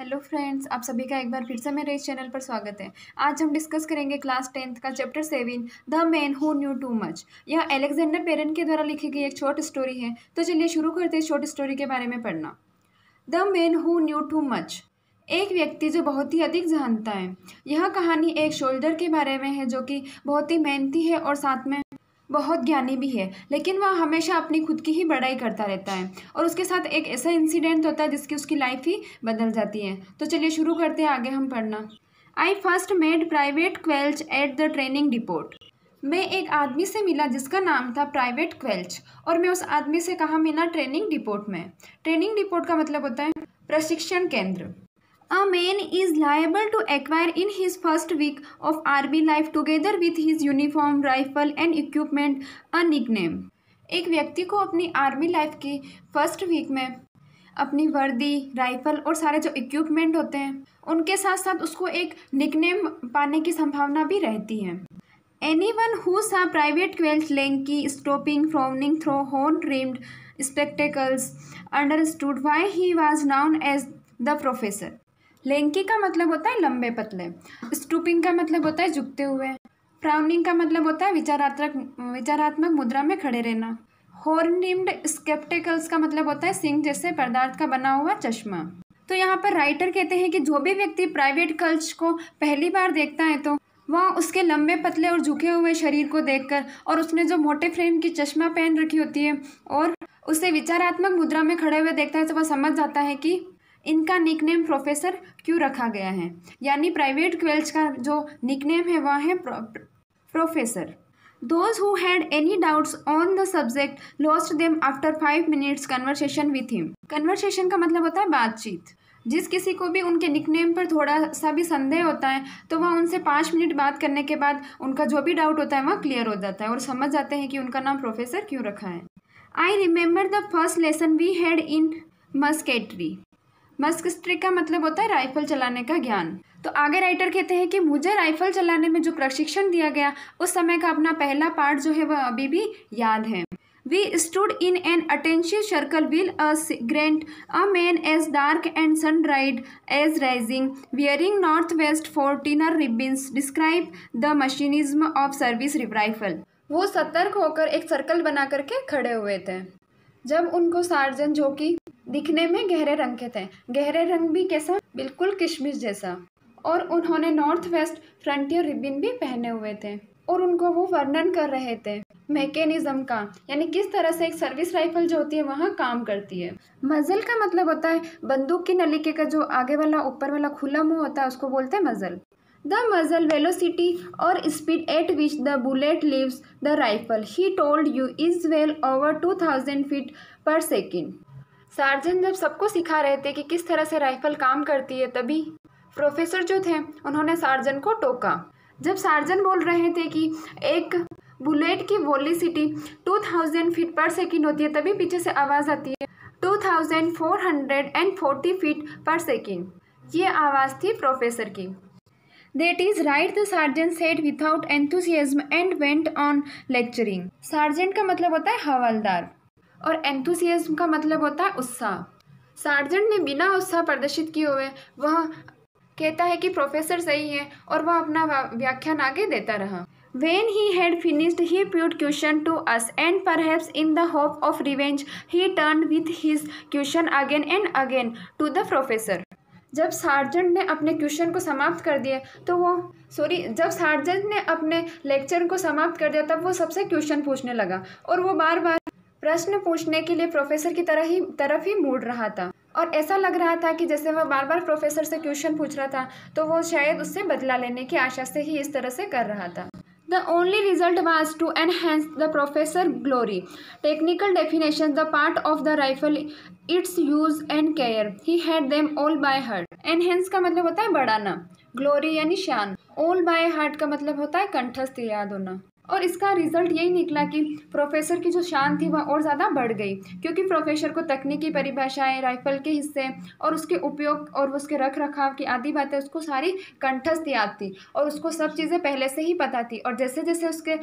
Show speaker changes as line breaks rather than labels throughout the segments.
Hello friends, आप सभी का एक बार फिर से मेरे इस चैनल पर स्वागत है। आज हम डिस्कस करेंगे क्लास 10th का chapter 7 the man who knew too much. यह अलेक्जेंडर पेरेन के द्वारा लिखी गई एक शॉर्ट स्टोरी है। तो चलिए शुरू करते हैं शॉर्ट स्टोरी के बारे में पढ़ना। The man who knew too much, एक व्यक्ति जो बहुत ही अधिक जानता है। यह कहानी एक सोल्जर के बारे में है जो कि बहुत ही मेहनती है और साथ में बहुत ज्ञानी भी है, लेकिन वह हमेशा अपनी खुद की ही बड़ाई करता रहता है और उसके साथ एक ऐसा इंसिडेंट होता है जिसकी उसकी लाइफ ही बदल जाती है। तो चलिए शुरू करते हैं आगे हम पढ़ना। I first made private Quelch at the training depot. मैं एक आदमी से मिला जिसका नाम था प्राइवेट क्वेल्च, और मैं उस आदमी से कहाँ मिला? ट्रेनिंग डिपोट में। ट्रेनिंग डिपोट का मतलब होता है प्रशिक्षण केंद्र। A man is liable to acquire in his first week of army life together with his uniform, rifle and equipment a nickname. एक व्यक्ति को अपनी आर्मी लाइफ की फर्स्ट वीक में अपनी वर्दी, राइफल और सारे जो इक्विपमेंट होते हैं उनके साथ साथ उसको एक निकनेम पाने की संभावना भी रहती है। Anyone who saw Private Quelch lanky, stooping, frowning through horn-rimmed spectacles understood why he was known as the professor. Lanky का मतलब होता है लंबे पतले, स्टूपिंग का मतलब होता है झुकते हुए, फ्राउनिंग का मतलब होता है विचारात्मक मुद्रा में खड़े रहना, हॉर्न रिम्ड स्पेक्टेकल्स का मतलब होता है सिंग जैसे पदार्थ का बना हुआ चश्मा। तो यहाँ पर राइटर कहते हैं कि जो भी व्यक्ति प्राइवेट क्वेल्च को पहली बार देखता है तो वह उसके लंबे पतले और झुके हुए शरीर को देखकर और उसने जो मोटे फ्रेम की चश्मा पहन रखी होती है और उसे विचारात्मक मुद्रा में खड़े हुए देखता है तो वह समझ जाता है कि इनका निकनेम प्रोफेसर क्यों रखा गया है। यानी प्राइवेट क्वेल्च का जो निकनेम है वह है professor. Those who had any doubts on the subject lost them after 5 minutes conversation with him. Conversation का मतलब होता है बातचीत। जिस किसी को भी उनके निकनेम पर थोड़ा सा भी संदेह होता है तो वह उनसे 5 मिनट बात करने के बाद उनका जो भी डाउट होता है वह क्लियर हो जाता है और समझ जाते हैं कि उनका नाम प्रोफेसर क्यों रखा है। I remember the first lesson we had in musketry. मस्कस्ट्री का मतलब होता है राइफल चलाने का ज्ञान। तो आगे राइटर कहते हैं कि मुझे राइफल चलाने में जो प्रशिक्षण दिया गया उस समय का अपना पहला पार्ट जो है वह अभी भी याद है। We stood in an attentive circle will grant a man as dark and sun dried as rising wearing north west 14 ribbons describe the mechanism of service rifle. वो सतर्क होकर एक सर्कल बना करके खड़े हुए थे जब उनको सार्जन जो कि दिखने में गहरे रंग के थे, गहरे रंग भी कैसा? बिल्कुल किशमिश जैसा, और उन्होंने नॉर्थ वेस्ट फ्रंटियर रिबिन भी पहने हुए थे और उनको वो वर्णन कर रहे थे मैकेनिज्म का, यानी किस तरह से एक सर्विस राइफल जो होती है वहाँ काम करती है। मजल का मतलब होता है बंदूक की नलिके का जो आगे वाला ऊपर वाला खुला मुंह होता है उसको बोलते हैं मजल। The muzzle velocity or speed at which the bullet leaves the rifle, he told you, is well over 2000 feet per second. Surgeon जब सबको सिखा रहे थे कि किस तरह से राइफल काम करती है तभी प्रोफेसर जो थे उन्होंने सार्जन को टोका। जब सार्जन बोल रहे थे कि एक बुलेट की वेलोसिटी 2000 फीट पर सेकेंड होती है तभी पीछे से आवाज़ आती है 2440 फीट पर सेकेंड। ये आवाज़ थी प्रोफेसर की। That is right, the sergeant said without enthusiasm and went on lecturing. Sergeant का मतलब होता है हवलदार और enthusiasm का मतलब होता है उत्साह। सार्जेंट ने बिना उत्साह प्रदर्शित किए हुए वह कहता है कि प्रोफेसर सही है और वह अपना व्याख्यान आगे देता रहा। When he had finished, he put question to us, and perhaps in the hope of revenge, he turned with his question again and again to the professor. जब सार्जेंट ने अपने क्वेश्चन को समाप्त कर दिया तो जब सार्जेंट ने अपने लेक्चर को समाप्त कर दिया तब वो सबसे क्वेश्चन पूछने लगा और वो बार बार प्रश्न पूछने के लिए प्रोफेसर की तरफ ही मुड़ रहा था और ऐसा लग रहा था कि जैसे वह बार बार प्रोफेसर से क्वेश्चन पूछ रहा था तो वो शायद उससे बदला लेने की आशा से ही इस तरह से कर रहा था। The only result was to enhance the professor glory. Technical definition: the part of the rifle, its use and care. He had them all by heart. Enhance का मतलब होता है बढ़ाना, glory यानी शान, all by heart का मतलब होता है कंठस्थ याद होना। और इसका रिजल्ट यही निकला कि प्रोफेसर की जो शान थी वह और ज़्यादा बढ़ गई क्योंकि प्रोफेसर को तकनीकी परिभाषाएं, राइफल के हिस्से और उसके उपयोग और उसके रख रखाव की आदि बातें उसको सारी कंठस्थ याद थी और उसको सब चीज़ें पहले से ही पता थी और जैसे जैसे उसके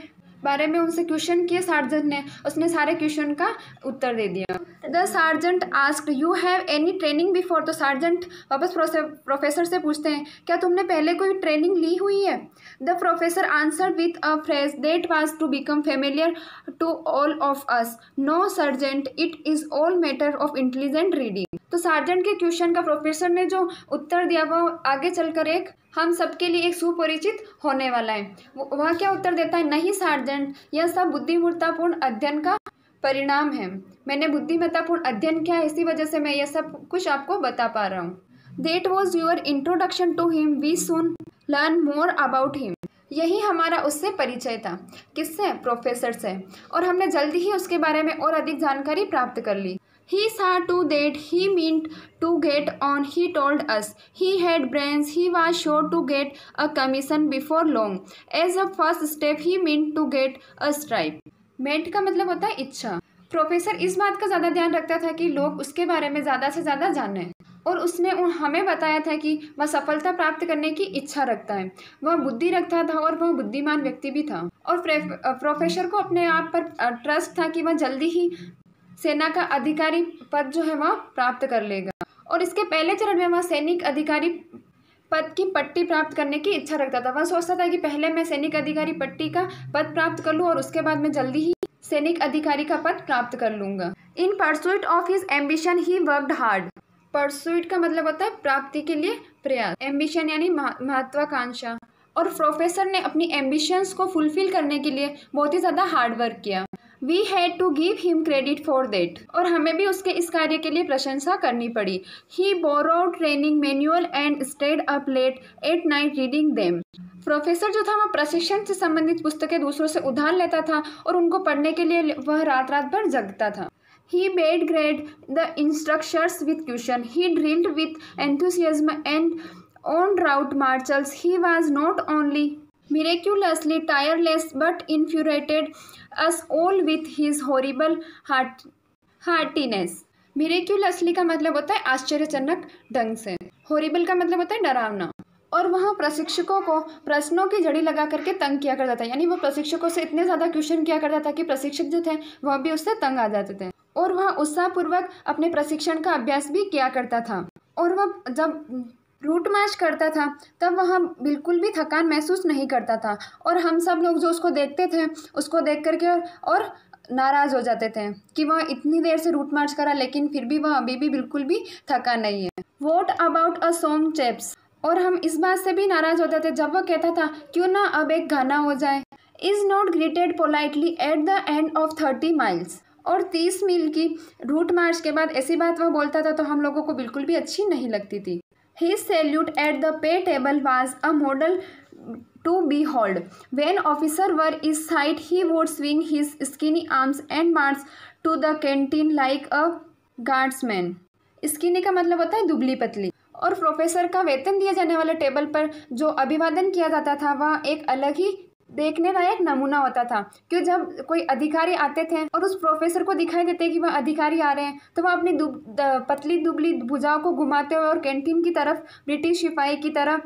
बारे में उनसे क्वेश्चन किए सार्जेंट ने, उसने सारे क्वेश्चन का उत्तर दे दिया। The sergeant asked you have any training before. तो सार्जेंट वापस प्रोफेसर से पूछते हैं क्या तुमने पहले कोई ट्रेनिंग ली हुई है। The professor answered with a phrase that was to become familiar to all of us, no sergeant, it is all matter of intelligent reading. तो सार्जेंट के क्वेश्चन का प्रोफेसर ने जो उत्तर दिया वो आगे चलकर एक हम सबके लिए एक सुपरिचित होने वाला है। वह क्या उत्तर देता है, नहीं सार्जेंट, यह सब बुद्धिमत्तापूर्ण अध्ययन का परिणाम है। मैंने बुद्धिमत्तापूर्ण अध्ययन किया है, इसी वजह से मैं यह सब कुछ आपको बता पा रहा हूँ। That was your introduction to him. We soon learn more about him. यही हमारा उससे परिचय था। किससे? प्रोफेसर से। और हमने जल्दी ही उसके बारे में और अधिक जानकारी प्राप्त कर ली। He saw to that he meant to get on. He told us he had brains. He was sure to get a commission before long. As a first step, he meant to get a stripe. मेंट का मतलब होता है इच्छा। Professor इस बात का ज़्यादा ध्यान रखता था कि लोग उसके बारे में ज़्यादा से ज़्यादा जानें, और उसने हमें बताया था कि वह सफलता प्राप्त करने की इच्छा रखता है, वह बुद्धि रखता था और वह बुद्धिमान व्यक्ति भी था। और प्रोफेसर को अपने आप पर ट्रस्ट था कि वह जल्दी ही सेना का अधिकारी पद जो है वह प्राप्त कर लेगा। और इसके पहले चरण में वह सैनिक अधिकारी पद की पट्टी प्राप्त करने की इच्छा रखता था। वह सोचता था कि पहले मैं सैनिक अधिकारी पट्टी का पद प्राप्त कर लूँ और उसके बाद मैं जल्दी ही सैनिक अधिकारी का पद प्राप्त कर लूँगा। In pursuit of his ambition he worked hard. Pursuit का मतलब होता है प्राप्ति के लिए प्रयास, एम्बिशन यानी महत्वाकांक्षा। और प्रोफेसर ने अपनी एम्बिशंस को फुलफिल करने के लिए बहुत ही ज़्यादा हार्ड वर्क किया। We had to give him credit for that. और हमें भी उसके इस कार्य के लिए प्रशंसा करनी पड़ी। He borrowed training manual and stayed up late at night reading them. Professor जो था वह प्रशिक्षण से संबंधित पुस्तकें दूसरों से उधार लेता था और उनको पढ़ने के लिए वह रात रात भर जगता था। He made great the instructors with caution. He drilled with enthusiasm and on route marches. He was not only miraculously tireless but infuriated us all with his horrible heartiness. Miraculously का मतलब होता है आश्चर्यजनक ढंग से, horrible का मतलब होता है डरावना। और वह प्रशिक्षकों को प्रश्नों की झड़ी लगा करके तंग किया करता था, यानी वह प्रशिक्षकों से इतने ज़्यादा क्वेश्चन किया करता था कि प्रशिक्षक जो थे वह भी उससे तंग आ जाते थे। और वह उत्साहपूर्वक अपने प्रशिक्षण का अभ्यास भी किया करता था। और वह जब रूट मार्च करता था तब वह बिल्कुल भी थकान महसूस नहीं करता था। और हम सब लोग जो उसको देखते थे उसको देख करके और नाराज़ हो जाते थे कि वह इतनी देर से रूट मार्च करा लेकिन फिर भी वह अभी भी बिल्कुल भी थका नहीं है। What about a song chaps. और हम इस बात से भी नाराज़ होते थे जब वह कहता था क्यों ना अब एक गाना हो जाए। Is not greeted politely at the end of 30 miles. और 30 मील की रूट मार्च के बाद ऐसी बात वह बोलता था तो हम लोगों को बिल्कुल भी अच्छी नहीं लगती थी। His salute at the pay table was a model to behold. When officers were in sight, he would swing his skinny arms and march to the canteen like a guardsman. Skinny का मतलब होता है दुबली पतली। और professor का वेतन दिए जाने वाले टेबल पर जो अभिवादन किया जाता था वह एक अलग ही देखने लायक नमूना होता था। क्यों जब कोई अधिकारी आते थे और उस प्रोफेसर को दिखाई देते कि वह अधिकारी आ रहे हैं तो वह अपनी पतली दुबली भुजाओं को घुमाते हुए और कैंटीन की तरफ ब्रिटिश सिपाही की तरह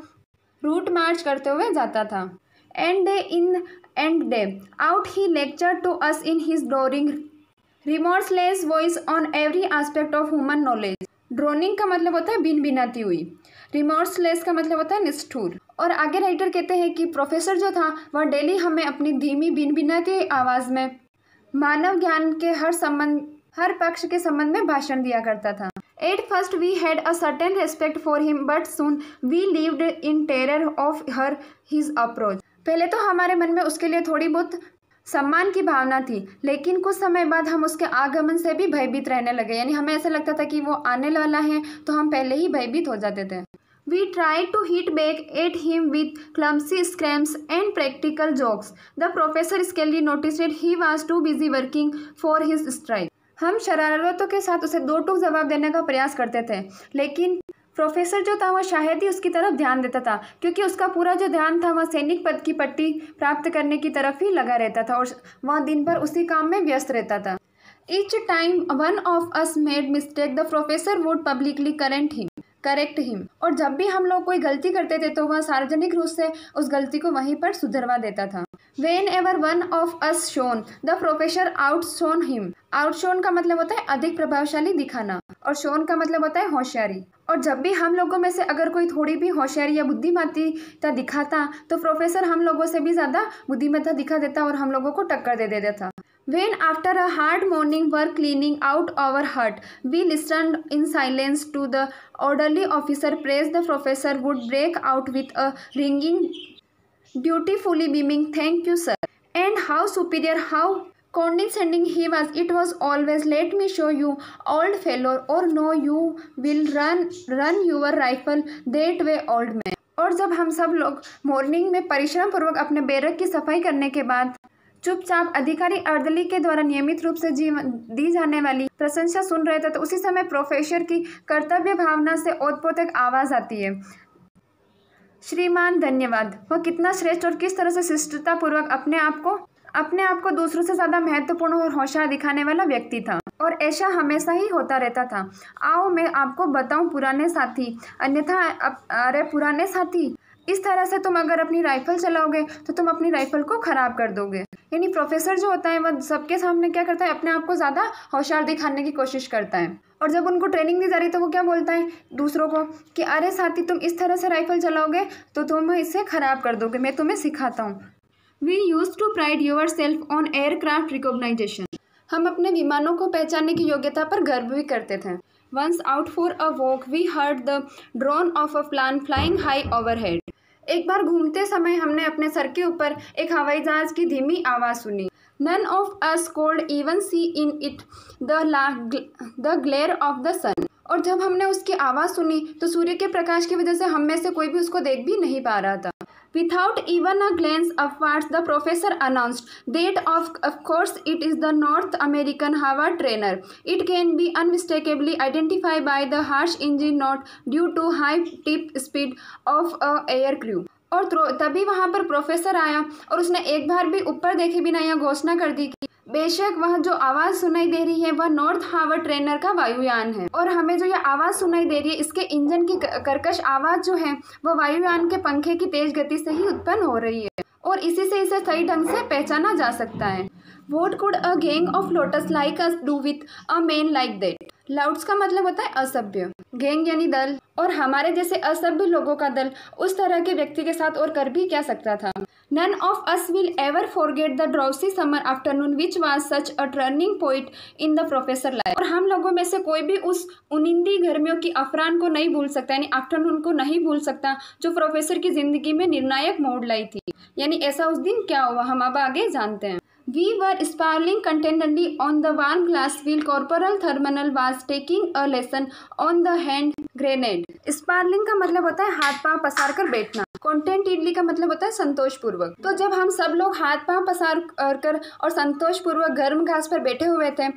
रूट मार्च करते हुए जाता था। And day in and day out he lecture to us in his droning remorseless voice on every aspect of human knowledge. Droning का मतलब होता है बिन बिनाती हुई, रिमोर्सलेस का मतलब होता है निष्ठुर। और आगे राइटर कहते हैं कि प्रोफेसर जो था वह डेली हमें अपनी धीमी बिन बिनाती आवाज़ में मानव ज्ञान के हर पक्ष के संबंध में भाषण दिया करता था। At first we had a certain respect for him but soon we lived in terror of her his approach. पहले तो हमारे मन में उसके लिए थोड़ी बहुत सम्मान की भावना थी लेकिन कुछ समय बाद हम उसके आगमन से भी भयभीत रहने लगे, यानी हमें ऐसा लगता था कि वो आने वाला है तो हम पहले ही भयभीत हो जाते थे। We tried to hit back at him with clumsy screams and practical jokes. The professor scarcely noticed he was too busy working for his strike. हम शरारतों के साथ उसे दो टूक जवाब देने का प्रयास करते थे लेकिन प्रोफेसर जो था वह शायद ही उसकी तरफ ध्यान देता था क्योंकि उसका पूरा जो ध्यान था वह सैनिक पद की पट्टी प्राप्त करने की तरफ ही लगा रहता था और वह दिन भर उसी काम में व्यस्त रहता था। Each time one of us made mistake, the professor would publicly correct him. और जब भी हम लोग कोई गलती करते थे तो वह सार्वजनिक रूप से उस गलती को वहीं पर सुधरवा देता था। Whenever one of us shone, the professor outshone him. Outshone का मतलब होता है अधिक प्रभावशाली दिखाना, और शोन का मतलब होता है होशियारी। और जब भी हम लोगों में से अगर कोई थोड़ी भी होशियारी या बुद्धिमत्ता दिखाता तो प्रोफेसर हम लोगों से भी ज़्यादा बुद्धिमत्ता दिखा देता और हम लोगों को टक्कर दे देता था। When after a hard morning work cleaning out our hut, we listened in silence to the orderly officer praise the professor would break out with a ringing, beautifully beaming, "Thank you, sir." And how superior, how condescending he was. It was always, "Let me show you, old fellow, or no, you will run your rifle that way, old man." और जब हम सब लोग morning में परिश्रम पूर्वक अपने barrack की सफाई करने के बाद चुपचाप अधिकारी अर्दली के द्वारा नियमित रूप से दी जाने वाली प्रशंसा सुन रहे थे, तो उसी समय प्रोफेसर की कर्तव्य भावना से ओतप्रोत एक आवाज़ आती है, "श्रीमान धन्यवाद।" वह कितना श्रेष्ठ और किस तरह से शिष्टता पूर्वक अपने आप को दूसरों से ज़्यादा महत्वपूर्ण और होशियार दिखाने वाला व्यक्ति था, और ऐसा हमेशा ही होता रहता था। आओ मैं आपको बताऊं पुराने साथी, अरे पुराने साथी, इस तरह से तुम अगर अपनी राइफल चलाओगे तो तुम अपनी राइफल को ख़राब कर दोगे। यानी प्रोफेसर जो होता है वह सबके सामने क्या करता है, अपने आप को ज़्यादा होशियार दिखाने की कोशिश करता है। और जब उनको ट्रेनिंग दी जा रही तो वो क्या बोलता है दूसरों को कि अरे साथी, तुम इस तरह से राइफल चलाओगे तो तुम इसे ख़राब कर दोगे, मैं तुम्हें सिखाता हूँ। We used to pride yourself on aircraft recognition. हम अपने विमानों को पहचानने की योग्यता पर गर्व भी करते थे। Once out for a walk, we heard the drone of a plane flying high overhead. एक बार घूमते समय हमने अपने सर के ऊपर एक हवाई जहाज की धीमी आवाज़ सुनी। None of us could even see in it the glare of the sun. और जब हमने उसकी आवाज़ सुनी तो सूर्य के प्रकाश की वजह से हम में से कोई भी उसको देख भी नहीं पा रहा था। Without even a glance upwards, the professor announced that of course it is the North American Howard trainer. It can be unmistakably identified by the harsh engine note due to high tip speed of a air crew. और तभी वहाँ पर professor आया और उसने एक बार भी ऊपर देखे बिना यह घोषणा कर दी कि बेशक वह जो आवाज़ सुनाई दे रही है वह नॉर्थ हार्वर्ड ट्रेनर का वायुयान है, और हमें जो यह आवाज़ सुनाई दे रही है इसके इंजन की कर्कश आवाज़ जो है वह वायुयान के पंखे की तेज गति से ही उत्पन्न हो रही है, और इसी से इसे सही ढंग से पहचाना जा सकता है। What could a gang of lotus like us do with a man like that? लाउड्स का मतलब होता है असभ्य, गैंग यानी दल, और हमारे जैसे असभ्य लोगों का दल उस तरह के व्यक्ति के साथ और कर भी क्या सकता था। None of us will ever forget the drowsy summer afternoon which was such a turning point in the professor life. और हम लोगों में से कोई भी उस उनिंदी गर्मियों की अफरान को नहीं भूल सकता, यानी आफ्टरनून को नहीं भूल सकता जो प्रोफेसर की जिंदगी में निर्णायक मोड़ लाई थी। यानी ऐसा उस दिन क्या हुआ हम अब आगे जानते हैं। We were sprawling contentedly on the warm glass while Corporal Thermanel was taking a lesson on the hand grenade. स्पार्लिंग का मतलब होता है हाथ पांव पसार कर बैठना। कॉन्टेंटेडली का मतलब होता है संतोषपूर्वक। तो जब हम सब लोग हाथ पांव पसार कर और संतोषपूर्वक गर्म घास पर बैठे हुए थे,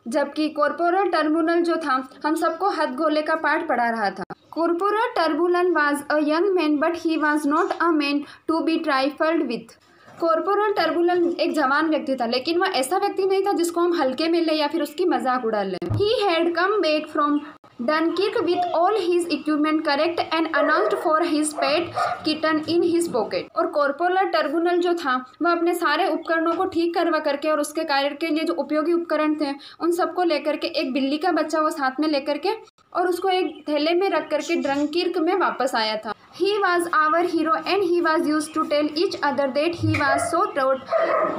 जबकि कॉर्पोरल टर्बुनल जो था हम सबको हथगोले का पाठ पढ़ा रहा था। Corporal Turbunal was a young man but he was not a man to be trifled with. Corporal Turbulen एक जवान व्यक्ति था, लेकिन वह ऐसा व्यक्ति नहीं था जिसको हम हल्के में ले या फिर उसकी मजाक उड़ा लें। He had come back from Dunkirk with all his equipment correct and announced for his pet kitten in his pocket. और कॉर्पोरल टर्बुनल जो था वह अपने सारे उपकरणों को ठीक करवा करके और उसके कार्य के लिए जो उपयोगी उपकरण थे उन सबको लेकर के, एक बिल्ली का बच्चा वो साथ में लेकर के और उसको एक थैले में रख करके डंकिर्क में वापस आया था। He was our hero and he was used to tell each other that he was so taut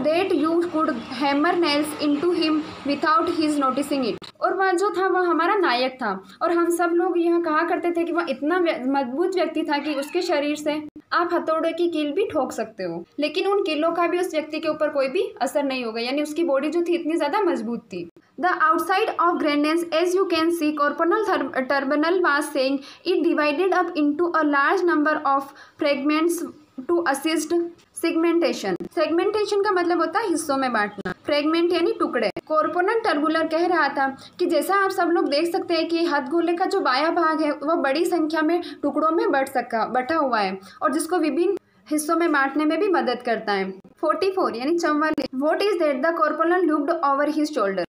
that you could hammer nails into him without his noticing it. और वह जो था वह हमारा नायक था, और हम सब लोग यह कहा करते थे कि वह इतना मजबूत व्यक्ति था कि उसके शरीर से आप हथौड़े की कील भी ठोक सकते हो, लेकिन उन कीलों का भी उस व्यक्ति के ऊपर कोई भी असर नहीं होगा, यानी उसकी बॉडी जो थी इतनी ज़्यादा मजबूत थी। The outside of grenades, as you can see, Corporal Turnbull was saying, it divided up into a large number of fragments to assist segmentation. Segmentation का मतलब होता है हिस्सों में बांटना, फ्रेगमेंट यानी टुकड़े। कॉर्पोरल टर्बुलर कह रहा था कि जैसा आप सब लोग देख सकते हैं कि हथगोले का जो बायां भाग है वह बड़ी संख्या में टुकड़ों में बटा हुआ है और जिसको विभिन्न हिस्सों में बांटने में भी मदद करता है। 44 यानी 44। What is that? The corporal looked over his shoulder.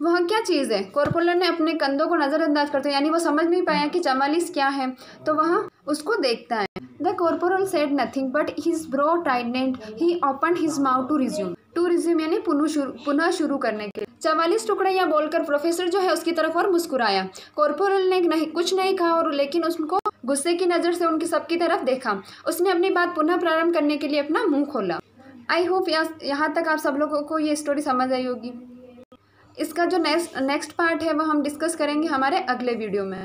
वह क्या चीज़ है? कॉर्पोरल ने अपने कंधों को नज़रअंदाज करते यानी वो समझ नहीं पाया कि 44 क्या है, तो वह उसको देखता है। The corporal said nothing but his brow tightened, he opened his mouth to resume यानी पुनः शुरू करने के लिए। 44 टुकड़े या बोलकर प्रोफेसर जो है उसकी तरफ और मुस्कुराया। कॉर्पोरल ने कुछ नहीं कहा और लेकिन उसको गुस्से की नज़र से उनकी सबकी तरफ देखा। उसने अपनी बात पुनः प्रारंभ करने के लिए अपना मुंह खोला। आई होप यहाँ तक आप सब लोगों को ये स्टोरी समझ आई होगी। इसका जो नेक्स्ट पार्ट है वह हम डिस्कस करेंगे हमारे अगले वीडियो में।